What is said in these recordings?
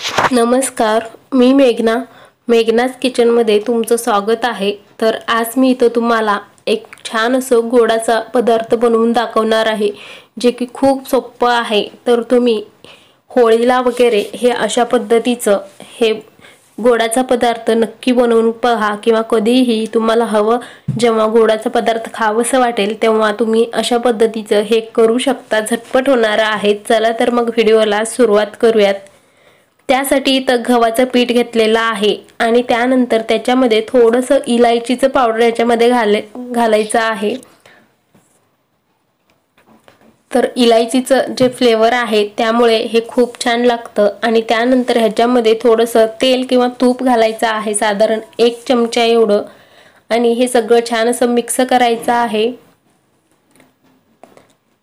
नमस्कार, मी मेघनाच किचनमध्ये तुमचं स्वागत आहे। तर आज मी इथं तुम्हाला एक छान असं गोडाचा पदार्थ बनवून दाखवणार आहे, जे की खूप सोपं आहे। तर तुम्ही होळीला वगैरे हे अशा पद्धतीचं हे गोडाचा पदार्थ नक्की बनवून पहा, किंवा कधीही तुम्हाला हवं जेव्हा गोडाचा पदार्थ खावंसं वाटेल तेव्हा तुम्ही अशा पद्धतीचं हे करू शकता। झटपट होणार आहे। चला तर मग व्हिडिओला सुरुवात करूयात। त्यासाठी इथं गव्हाचं पीठ घेतलेलं आहे आणि त्यानंतर त्याच्यामध्ये थोडंसं इलायचीचं पावडर याच्यामध्ये घालायचं आहे। तर इलायचीचं जे फ्लेवर आहे त्यामुळे हे खूप छान लागतं। आणि त्यानंतर ह्याच्यामध्ये थोडंसं तेल किंवा तूप घालायचं आहे, साधारण 1 चमचा एवढं। आणि हे सगळं छान असं मिक्स करायचं आहे।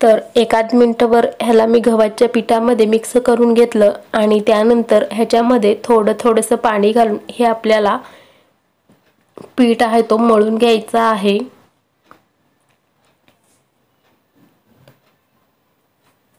तर एकाद मिनिटभर ह्याला मी गव्हाच्या पिठामध्ये मिक्स करून घेतलं आणि त्यानंतर ह्याच्यामध्ये थोडंसं पाणी घालून हे आपल्याला पीठ आहे तो मळून घ्यायचा आहे।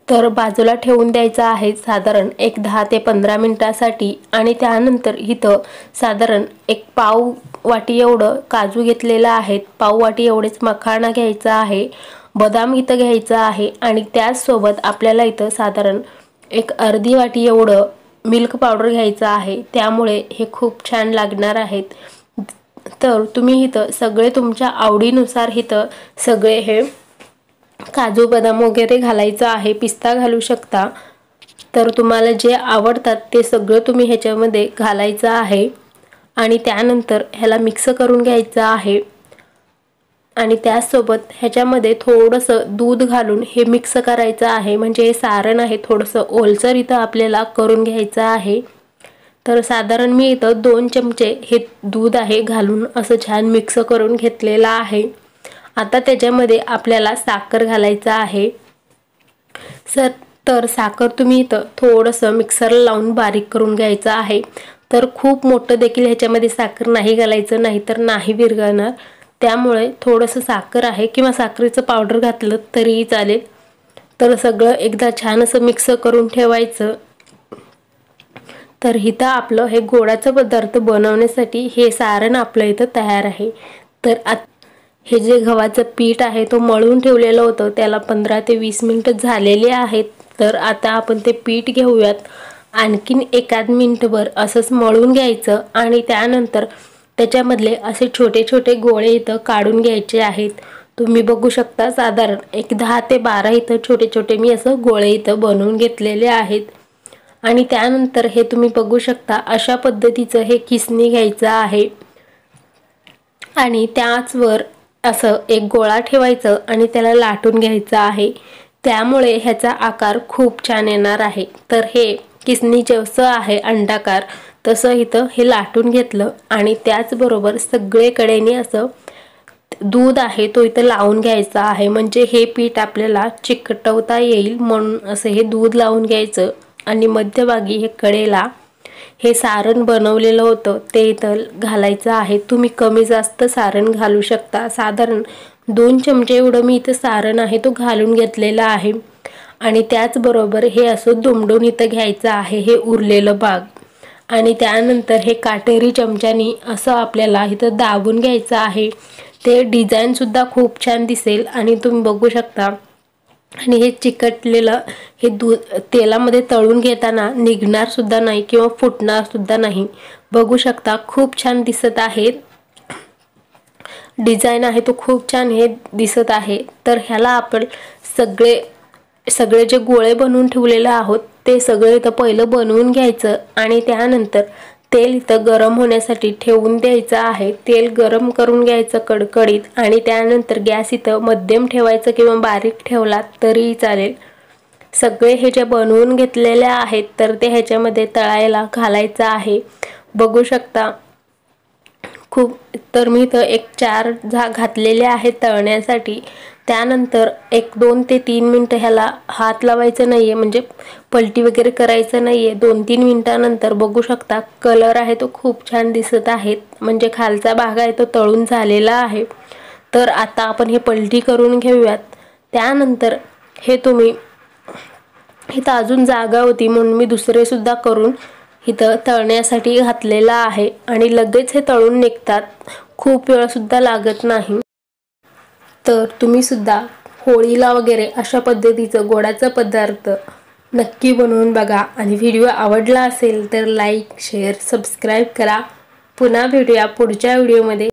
तर बाजूला ठेवून द्यायचा आहे साधारण एक 10 ते 15 मिनिटांसाठी। आणि त्यानंतर इथं साधारण एक पाव वाटी एवढं काजू घेतलेलं आहे, पाव वाटी एवढेच मखाना घ्यायचा आहे, बदाम इथं घ्यायचा आहे। आणि त्याचसोबत आपल्याला इथं साधारण एक अर्धी वाटी एवढं मिल्क पावडर घ्यायचं आहे, त्यामुळे हे खूप छान लागणार आहेत। तर तुम्ही इथं सगळे तुमच्या आवडीनुसार इथं सगळे हे काजू बदाम वगैरे घालायचं आहे, पिस्ता घालू शकता। तर तुम्हाला जे आवडतात ते सगळं तुम्ही ह्याच्यामध्ये घालायचं आहे आणि त्यानंतर ह्याला मिक्स करून घ्यायचं आहे। आणि त्यासोबत ह्याच्यामध्ये थोडंसं दूध घालून हे मिक्स करायचं आहे, म्हणजे हे सारण आहे थोडंसं ओलसर इथं आपल्याला करून घ्यायचं आहे। तर साधारण मी इथं 2 चमचे हे दूध आहे घालून असं छान मिक्स करून घेतलेलं आहे। आता त्याच्यामध्ये आपल्याला साखर घालायचं आहे। तर साखर तुम्ही इथं थोडंसं मिक्सरला लावून बारीक करून घ्यायचं आहे। तर खूप मोठं देखील ह्याच्यामध्ये साखर नाही घालायचं, नाहीतर नाही विरघळणार। त्यामुळे थोडंसं साखर आहे किंवा साखरेचं पावडर घातलं तरीही चालेल। तर सगळं एकदा छान असं मिक्स करून ठेवायचं। तर इथं आपलं हे गोडाचं पदार्थ बनवण्यासाठी हे सारण आपलं इथं तयार आहे। तर हे जे गव्हाचं पीठ आहे तो मळून ठेवलेलं होतं त्याला 15 ते 20 मिनिटं झालेले आहेत। तर आता आपण ते पीठ घेऊयात, आणखीन एकाद मिनिटभर असंच मळून घ्यायचं आणि त्यानंतर त्याच्यामधले असे छोटे छोटे गोळे इथं काढून घ्यायचे आहेत। तुम्ही बघू शकता साधारण एक 10 ते 12 इथं छोटे छोटे मी असं गोळे इथं बनवून घेतलेले आहेत। आणि त्यानंतर हे तुम्ही बघू शकता अशा पद्धतीचं हे किसणी घ्यायचं आहे आणि त्याचवर असं एक गोळा ठेवायचं आणि त्याला लाटून घ्यायचं आहे, त्यामुळे ह्याचा आकार खूप छान येणार आहे। तर हे किसणी जसं आहे अंडाकार तसं इथं हे लाटून घेतलं आणि त्याचबरोबर सगळीकडेने असं दूध आहे तो इथं लावून घ्यायचा आहे, म्हणजे हे पीठ आपल्याला चिकटवता येईल म्हणून असं हे दूध लावून घ्यायचं। आणि मध्यभागी हे कडेला हे सारण बनवलेलं होतं ते इथं घालायचं आहे। तुम्ही कमी जास्त सारण घालू शकता, साधारण 2 चमचे एवढं मी इथं सारण आहे तो घालून घेतलेलं आहे। आणि त्याचबरोबर हे असं दुमडून इथं घ्यायचं आहे हे उरलेलं भाग। आणि त्यानंतर हे काटेरी चमच्यानी असं आपल्याला इथं दाबून घ्यायचं आहे, ते डिझाईनसुद्धा खूप छान दिसेल आणि तुम्ही बघू शकता। आणि हे चिकटलेलं हे दूध तेलामध्ये तळून घेताना निघणार सुद्धा नाही किंवा फुटणार सुद्धा नाही। बघू शकता खूप छान दिसत आहे, डिझाईन आहे तो खूप छान हे दिसत आहे। तर ह्याला आपण सगळे जे गोळे बनवून ठेवलेले आहोत ते सगळे इथं पहिलं बनवून घ्यायचं आणि त्यानंतर तेल इथं गरम होण्यासाठी ठेवून द्यायचं आहे। तेल गरम करून घ्यायचं कडकडीत आणि त्यानंतर गॅस इथं मध्यम ठेवायचं किंवा बारीक ठेवला तरीही चालेल। सगळे हे जे बनवून घेतलेले आहेत तर ते ह्याच्यामध्ये तळायला घालायचं आहे। बघू शकता तर मी इथं एक 4 घातलेले आहेत तळण्यासाठी। त्यानंतर एक 2 ते 3 मिनिटं ह्याला हात लावायचं नाहीये, म्हणजे पलटी वगैरे करायचं नाहीये। 2-3 मिनिटांनंतर बघू शकता कलर आहे तो खूप छान दिसत आहे, म्हणजे खालचा भाग आहे तो तळून झालेला आहे। तर आता आपण हे पलटी करून घेऊयात। त्यानंतर हे तुम्ही इथं अजून जागा होती म्हणून मी दुसरे सुद्धा करून इथं तळण्यासाठी घातलेला आहे आणि लगेच हे तळून निघतात, खूप वेळ सुद्धा लागत नाही। तर तुम्ही सुद्धा होळीला वगैरे अशा पद्धतीचं गोडाचा पदार्थ नक्की बनवून बघा आणि व्हिडिओ आवडला असेल तर लाईक, शेअर, सबस्क्राईब करा। पुन्हा भेटूया पुढच्या व्हिडिओमध्ये।